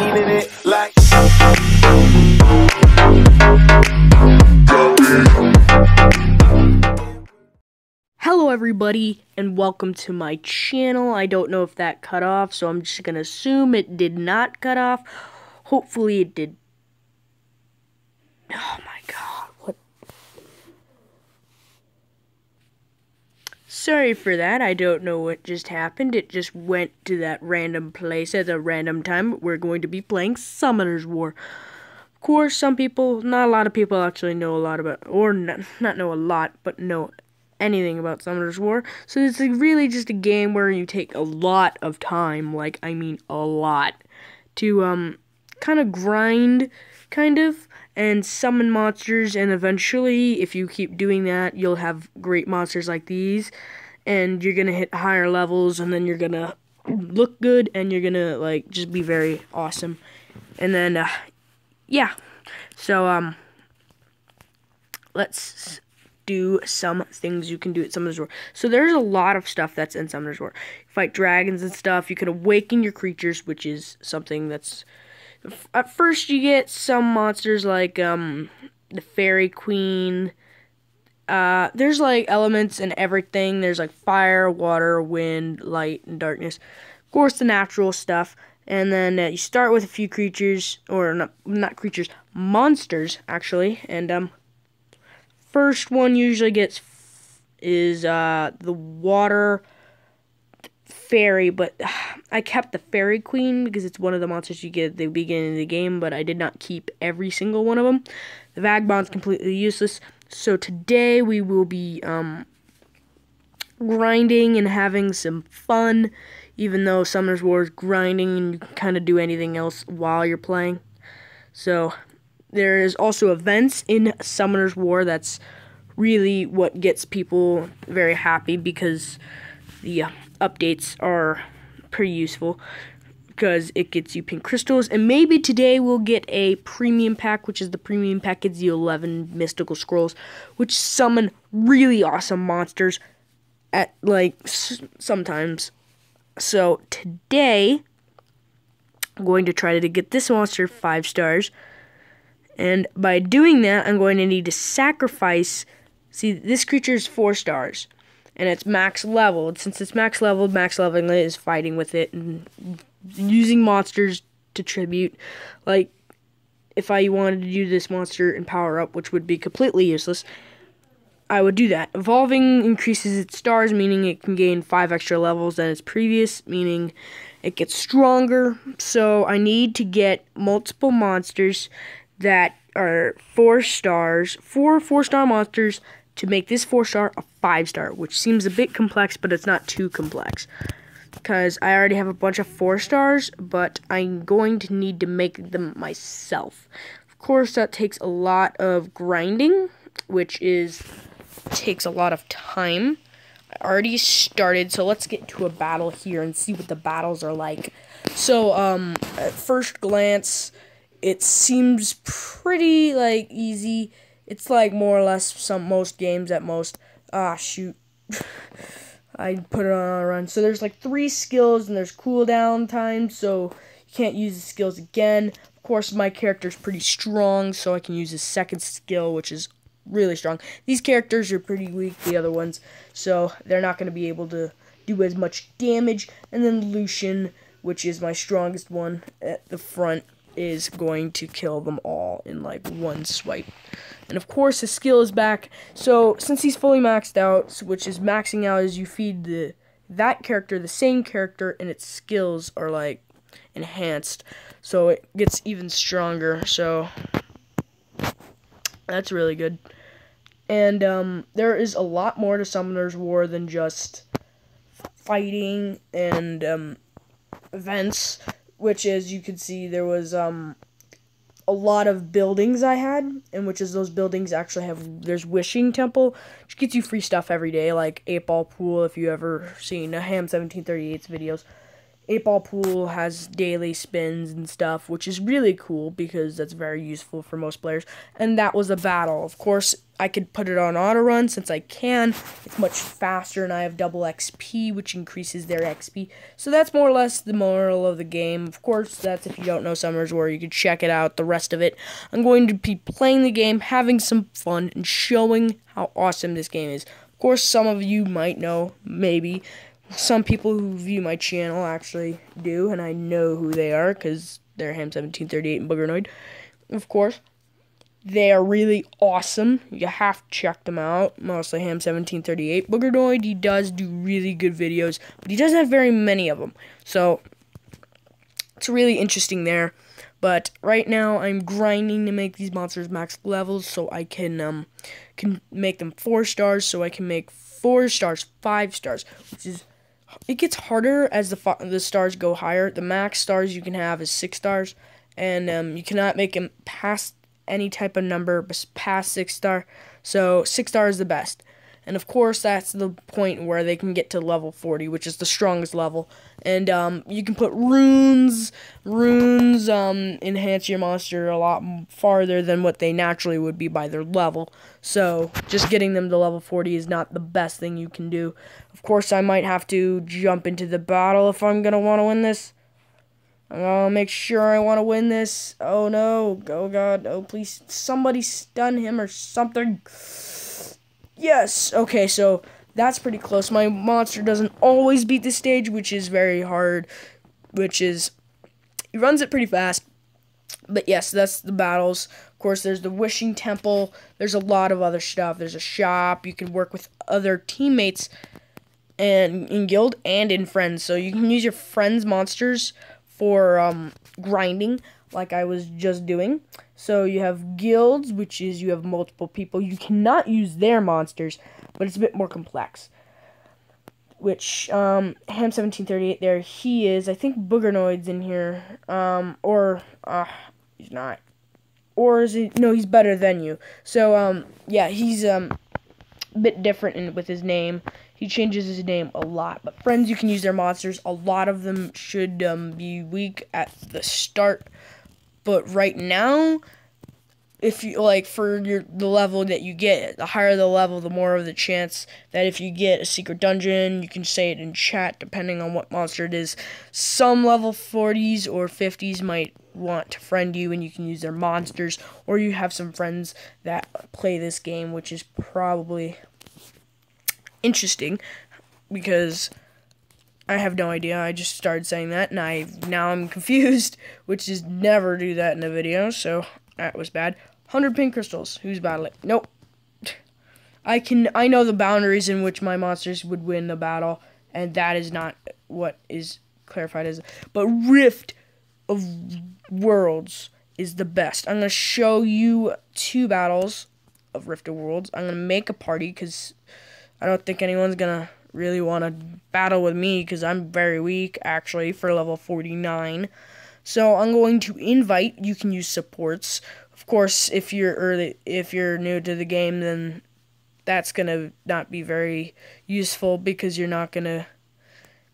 feeling it like. Hello everybody, and welcome to my channel. I don't know if that cut off, so I'm just gonna assume it did not cut off. Hopefully it did. Oh my god, what? Sorry for that, I don't know what just happened. It just went to that random place at a random time. We're going to be playing Summoner's War. Of course, some people, not a lot of people actually know a lot about, or not know a lot, but know anything about Summoner's War. So it's really just a game where you take a lot of time, like I mean a lot, to kind of grind, and summon monsters, and eventually, if you keep doing that, you'll have great monsters like these, and you're gonna hit higher levels, and then you're gonna look good, and you're gonna like just be very awesome. And then yeah, so let's do some things you can do at Summoner's War. So there's a lot of stuff that's in Summoner's War. You fight dragons and stuff. You can awaken your creatures, which is something that's... At first you get some monsters like the Fairy Queen. There's like elements and everything. There's like fire, water, wind, light, and darkness. Of course, the natural stuff. And then you start with a few creatures, or not creatures, monsters actually. And first one usually is the water fairy, but I kept the Fairy Queen because it's one of the monsters you get at the beginning of the game, but I did not keep every single one of them. The Vagabond's completely useless. So today we will be grinding and having some fun, even though Summoner's War is grinding and you can kind of do anything else while you're playing. So there is also events in Summoner's War. That's really what gets people very happy, because the updates are pretty useful, because it gets you pink crystals. And maybe today we'll get a premium pack, which is the premium pack gets you 11 mystical scrolls, which summon really awesome monsters at like sometimes. So today I'm going to try to get this monster 5 stars. And by doing that, I'm going to need to sacrifice... See, this creature is 4 stars, and it's max leveled. Since it's max leveled, max leveling it is fighting with it and using monsters to tribute. Like, if I wanted to do this monster and power up, which would be completely useless, I would do that. Evolving increases its stars, meaning it can gain 5 extra levels than its previous, meaning it gets stronger. So I need to get multiple monsters that are 4 stars, 4 4-star monsters, to make this 4-star a 5-star, which seems a bit complex, but it's not too complex, because I already have a bunch of 4 stars, but I'm going to need to make them myself. Of course, that takes a lot of grinding, which takes a lot of time. I already started, so let's get to a battle here and see what the battles are like. So, at first glance, it seems pretty, like, easy. It's, like, more or less most games at most. Ah, shoot. I put it on a run. So there's, like, 3 skills, and there's cooldown time, so you can't use the skills again. Of course, my character's pretty strong, so I can use his second skill, which is really strong. These characters are pretty weak, the other ones, so they're not going to be able to do as much damage. And then Lucian, which is my strongest one at the front, is going to kill them all in like one swipe. And of course his skill is back, so since he's fully maxed out, which is maxing out as you feed that character the same character, and its skills are like enhanced, so it gets even stronger. So that's really good. And there is a lot more to Summoner's War than just fighting and events, which, as you can see, there was a lot of buildings I had, and which is those buildings actually there's Wishing Temple, which gets you free stuff every day, like 8-Ball Pool, if you ever seen Ham 1738's videos. 8-ball pool has daily spins and stuff, which is really cool because that's very useful for most players. And that was a battle. Of course, I could put it on auto run since I can. It's much faster, and I have double XP, which increases their XP. So that's more or less the moral of the game. Of course, that's if you don't know Summoners War, you can check it out. The rest of it, I'm going to be playing the game, having some fun, and showing how awesome this game is. Of course, some of you might know, maybe. Some people who view my channel actually do, and I know who they are because they're Ham1738 and Boogernoid. Of course, they are really awesome. You have to check them out. Mostly Ham1738. Boogernoid, he does do really good videos, but he doesn't have very many of them. So, it's really interesting there. But right now, I'm grinding to make these monsters max levels so I can make them 4 stars, so I can make 4 stars 5 stars, which is... It gets harder as the stars go higher. The max stars you can have is 6 stars, and you cannot make them past any type of number past 6 star. So 6 star is the best. And of course, that's the point where they can get to level 40, which is the strongest level. And you can put runes. Runes enhance your monster a lot farther than what they naturally would be by their level. So just getting them to level 40 is not the best thing you can do. Of course, I might have to jump into the battle if I'm going to want to win this. I'm going to make sure I want to win this. Oh no. Oh god. Oh please. Somebody stun him or something. Yes. Okay, so that's pretty close. My monster doesn't always beat this stage, which is very hard. He runs it pretty fast. But yes, that's the battles. Of course, there's the Wishing Temple. There's a lot of other stuff. There's a shop. You can work with other teammates and in guild and in friends. So you can use your friends' monsters for grinding, like I was just doing. So you have guilds, which is you have multiple people. You cannot use their monsters, but it's a bit more complex. Which, Ham1738 there, he is. I think Boogernoid's in here. He's not. Or is he? No, he's better than you. So, yeah, he's, a bit different with his name. He changes his name a lot. But friends, you can use their monsters. A lot of them should, be weak at the start. But right now, if you for the level that you get, the higher the level, the more of the chance that if you get a secret dungeon, you can say it in chat depending on what monster it is. Some level 40s or 50s might want to friend you and you can use their monsters, or you have some friends that play this game, which is probably interesting because I have no idea. I just started saying that, and now I'm confused, which is never do that in a video, so that was bad. 100 pink crystals. Who's battling? Nope. I know the boundaries in which my monsters would win the battle, and that is not what is clarified as. But Rift of Worlds is the best. I'm going to show you 2 battles of Rift of Worlds. I'm going to make a party because I don't think anyone's going to really want to battle with me because I'm very weak, actually, for level 49. So I'm going to invite. You can use supports. Of course, if you're new to the game, then that's gonna not be very useful because you're not gonna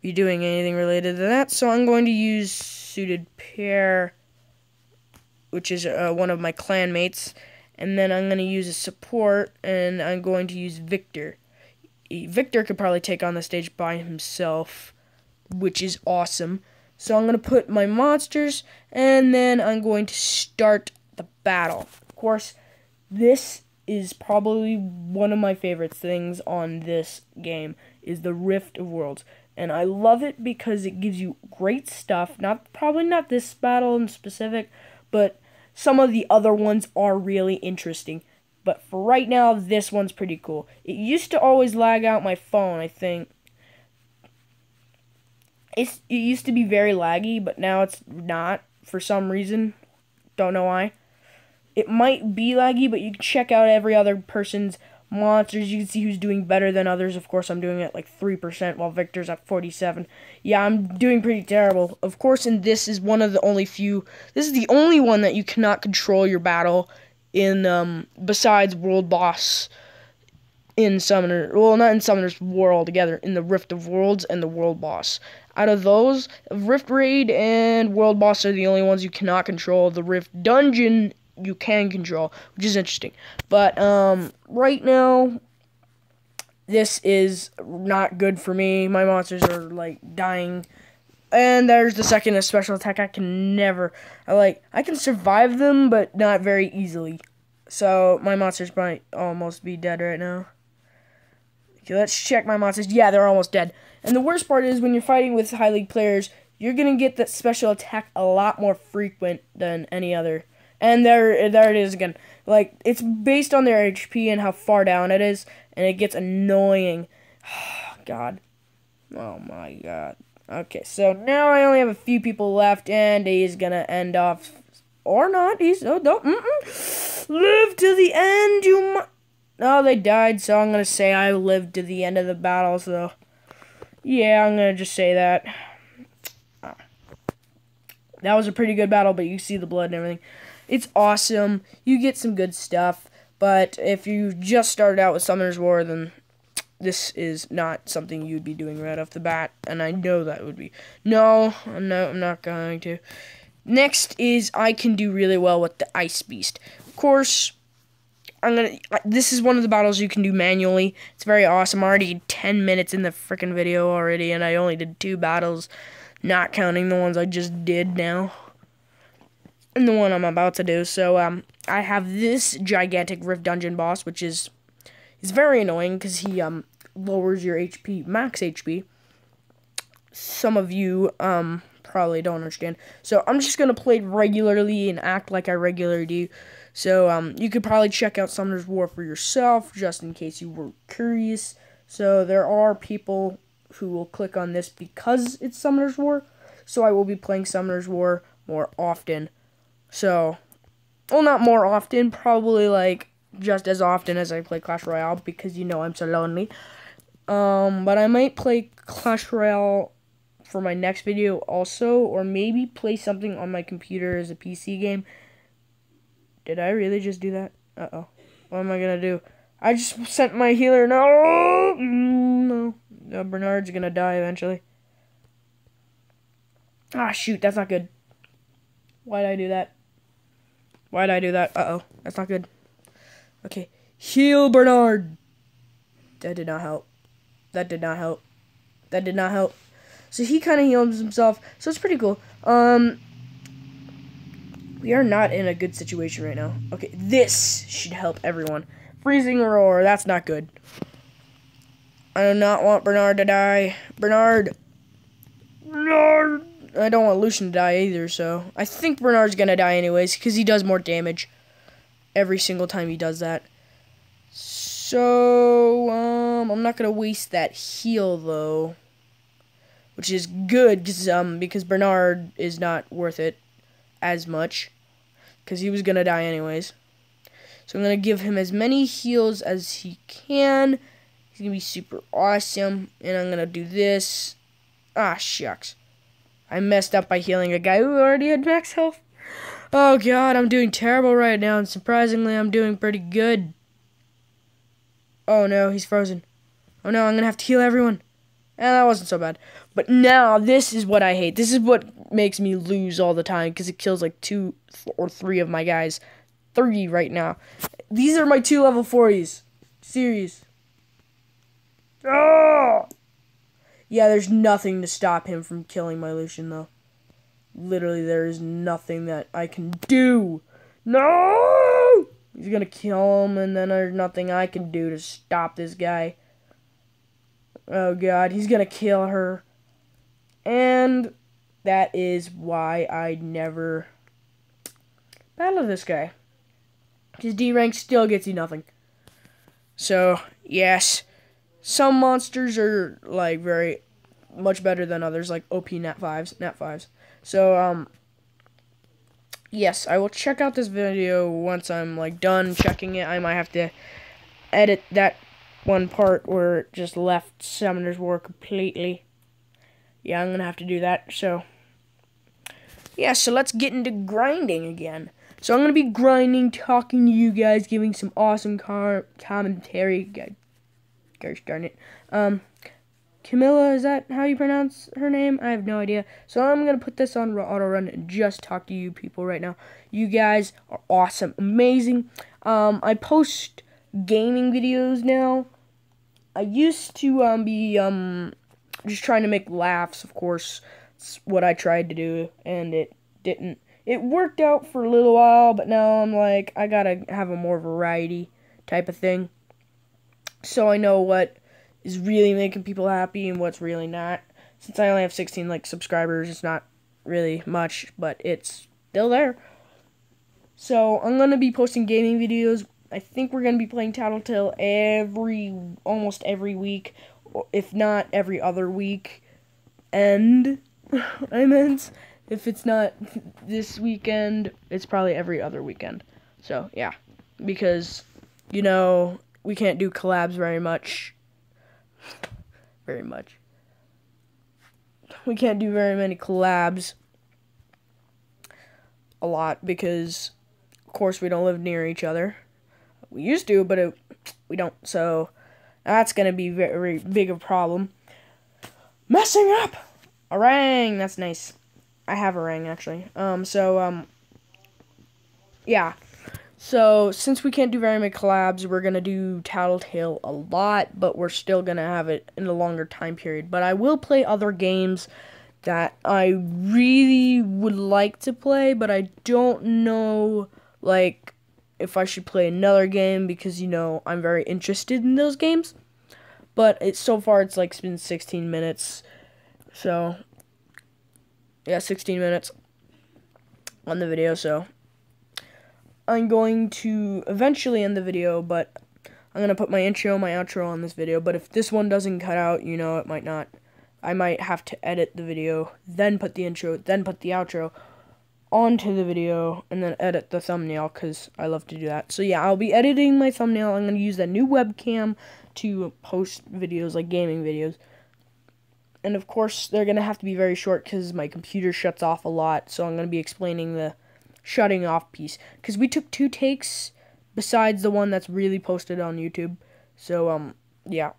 be doing anything related to that. So I'm going to use Suited Pair, which is one of my clan mates, and then I'm gonna use a support, and I'm going to use Victor. Victor could probably take on the stage by himself, which is awesome. So I'm going to put my monsters, and then I'm going to start the battle. Of course, this is probably one of my favorite things on this game, is the Rift of Worlds. And I love it because it gives you great stuff. Probably not this battle in specific, but some of the other ones are really interesting. But for right now, this one's pretty cool. It used to always lag out my phone, I think. It used to be very laggy, but now it's not for some reason. Don't know why. It might be laggy, but you can check out every other person's monsters. You can see who's doing better than others. Of course, I'm doing it like 3%, while Victor's at 47. Yeah, I'm doing pretty terrible. Of course, and this is one of the only few... This is the only one that you cannot control your battle in, besides World Boss... in Summoner, well, not in Summoner's War altogether, in the Rift of Worlds and the World Boss. Out of those, Rift Raid and World Boss are the only ones you cannot control. The Rift Dungeon you can control, which is interesting. But right now, this is not good for me. My monsters are like dying. And there's the second special attack. I can survive them, but not very easily. So my monsters might almost be dead right now. Okay, let's check my monsters. Yeah, they're almost dead. And the worst part is when you're fighting with high league players, you're gonna get that special attack a lot more frequent than any other. And there it is again. Like, it's based on their HP and how far down it is, and it gets annoying. God. Oh my god. Okay, so now I only have a few people left, and he's gonna end off, or not. Live to the end. Oh, they died, so I'm gonna say I lived to the end of the battle. So yeah, I'm gonna just say that. That was a pretty good battle, but you see the blood and everything. It's awesome. You get some good stuff, but if you just started out with Summoner's War, then this is not something you'd be doing right off the bat, and I know that would be. No, I'm not going to. Next is I can do really well with the Ice Beast. Of course, this is one of the battles you can do manually. It's very awesome. I'm already 10 minutes in the freaking video already, and I only did 2 battles, not counting the ones I just did now. And the one I'm about to do. So, I have this gigantic Rift Dungeon boss, which is very annoying because he lowers your HP, max HP. Some of you probably don't understand. So I'm just gonna play regularly and act like I regularly do. So you could probably check out Summoner's War for yourself, just in case you were curious. So there are people who will click on this because it's Summoner's War. So I will be playing Summoner's War more often. So, well, not more often, probably like just as often as I play Clash Royale, because you know I'm so lonely. But I might play Clash Royale for my next video also, or maybe play something on my computer as a PC game. Did I really just do that? Uh-oh. What am I gonna do? I just sent my healer. No. Bernard's gonna die eventually. Ah, shoot, that's not good. Why'd I do that? Uh-oh, that's not good. Okay, heal Bernard. That did not help. So he kind of heals himself, so it's pretty cool. We are not in a good situation right now. Okay, this should help everyone. Freezing Roar, that's not good. I do not want Bernard to die. Bernard! I don't want Lucian to die either, so I think Bernard's gonna die anyways, because he does more damage every single time he does that. So, I'm not gonna waste that heal, though, which is good, because Bernard is not worth it as much, because he was gonna die anyways. So I'm gonna give him as many heals as he can. He's gonna be super awesome, and I'm gonna do this. Ah, shucks. I messed up by healing a guy who already had max health. Oh god, I'm doing terrible right now, and surprisingly, I'm doing pretty good. Oh no, he's frozen. Oh no, I'm gonna have to heal everyone. That wasn't so bad. But now, this is what I hate. This is what makes me lose all the time, because it kills like 2 or 3 of my guys. 3 right now. These are my 2 level 40s. Serious. Oh! Yeah, there's nothing to stop him from killing my Lucian, though. Literally, there is nothing that I can do. No! He's gonna kill him, and then there's nothing I can do to stop this guy. Oh, God, he's gonna kill her. And that is why I never battle this guy. His D rank still gets you nothing. So, yes. Some monsters are, like, very much better than others, like OP Nat 5s. So, yes, I will check out this video once I'm, like, done checking it. I might have to edit that one part where it just left Summoner's War completely. Yeah, I'm gonna have to do that, so. Yeah, so let's get into grinding again. So I'm gonna be grinding, talking to you guys, giving some awesome commentary. Gosh darn it. Camilla, is that how you pronounce her name? I have no idea. So I'm going to put this on auto run and just talk to you people right now. You guys are awesome, amazing. I post gaming videos now. I used to be just trying to make laughs, of course. It's what I tried to do, and it didn't. It worked out for a little while, but now I'm like, I gotta have a more variety type of thing. So I know what is really making people happy and what's really not. Since I only have 16 like subscribers, it's not really much, but it's still there. So I'm gonna be posting gaming videos. I think we're gonna be playing Tattletale almost every week, if not every other week. And I meant if it's not this weekend, it's probably every other weekend. So yeah, because we can't do collabs very much. We can't do very many collabs a lot because, of course, we don't live near each other. We used to, but we don't. So that's going to be very big of a problem. Messing up! Orang! That's nice. I have Orang, actually. Yeah. So, since we can't do very many collabs, we're going to do Tattletale a lot, but we're still going to have it in a longer time period. But I will play other games that I really would like to play, but I don't know, like, if I should play another game, because, I'm very interested in those games. But so far, it's been 16 minutes. So, yeah, 16 minutes on the video, so I'm going to eventually end the video, but I'm going to put my intro, my outro on this video, but if this one doesn't cut out, it might not. I might have to edit the video, then put the intro, then put the outro onto the video, and then edit the thumbnail, because I love to do that. So yeah, I'll be editing my thumbnail. I'm going to use that new webcam to post videos, like gaming videos. And of course, they're going to have to be very short, because my computer shuts off a lot, so I'm going to be explaining the shutting off piece, because we took 2 takes besides the one that's really posted on YouTube. So yeah,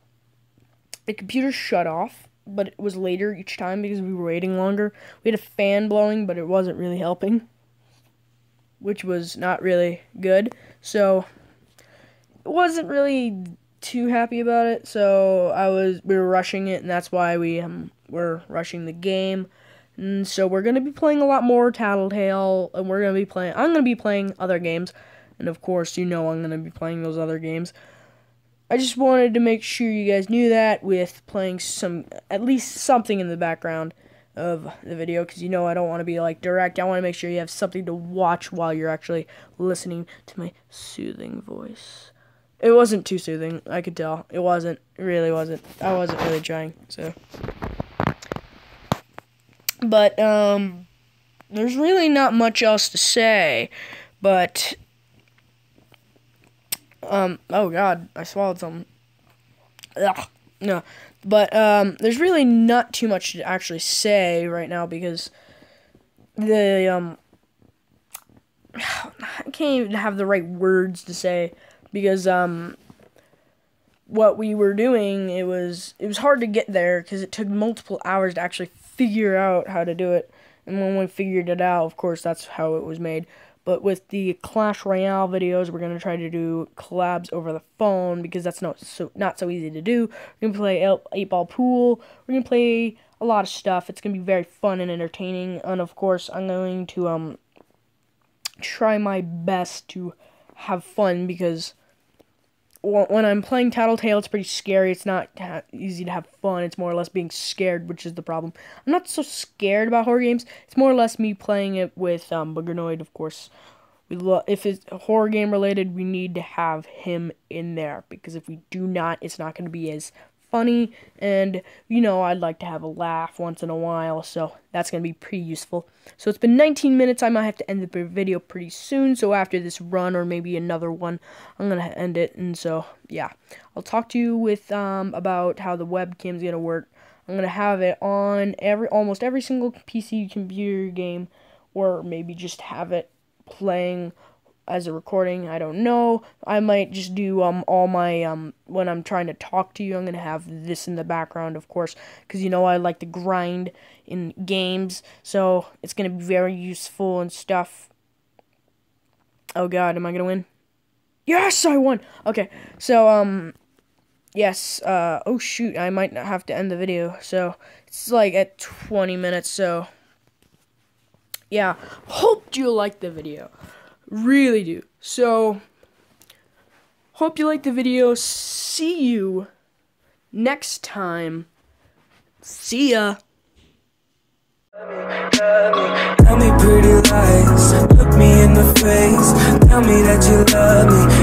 the computer shut off, but it was later each time because we were waiting longer. We had a fan blowing, but it wasn't really helping, which was not really good. So I wasn't really too happy about it. So we were rushing it, and that's why we were rushing the game. And so we're going to be playing a lot more Tattletale, and I'm going to be playing other games, and of course, I'm going to be playing those other games. I just wanted to make sure you guys knew that with playing at least something in the background of the video, because I don't want to be direct. I want to make sure you have something to watch while you're actually listening to my soothing voice. It wasn't too soothing, I could tell. It wasn't. It really wasn't. I wasn't really trying, so. But, there's really not much else to say, but, oh god, I swallowed something. Ugh, no, but, there's really not too much to actually say right now, because I can't even have the right words to say, because, what we were doing, it was hard to get there, because it took multiple hours to actually figure out how to do it. And when we figured it out, of course, that's how it was made. But with the Clash Royale videos, we're going to try to do collabs over the phone, because that's not so easy to do. We're going to play 8-ball pool. We're going to play a lot of stuff. It's going to be very fun and entertaining. And, of course, I'm going to try my best to have fun, because when I'm playing Tattletale, it's pretty scary. It's not easy to have fun. It's more or less being scared, which is the problem. I'm not so scared about horror games. It's more or less me playing it with Boogernoid, of course. If it's horror game related, we need to have him in there, because if we do not, it's not going to be as funny, and I'd like to have a laugh once in a while, so that's going to be pretty useful. So it's been 19 minutes. I might have to end the video pretty soon, so after this run, or maybe another one, I'm going to end it. And so yeah, I'll talk to you with about how the webcam's going to work. I'm going to have it on almost every single PC computer game, or maybe just have it playing as a recording. I don't know. I might just do all my when I'm trying to talk to you, I'm gonna have this in the background, of course, because you know I like to grind in games, so it's gonna be very useful and stuff. Oh God, am I gonna win? Yes, I won. Okay, so yes. Oh shoot, I might not have to end the video. So it's like at 20 minutes. So yeah, hope you liked the video. Really do. So, hope you liked the video. See you next time. See ya. Tell me pretty lies, look me in the face. Tell me that you love me.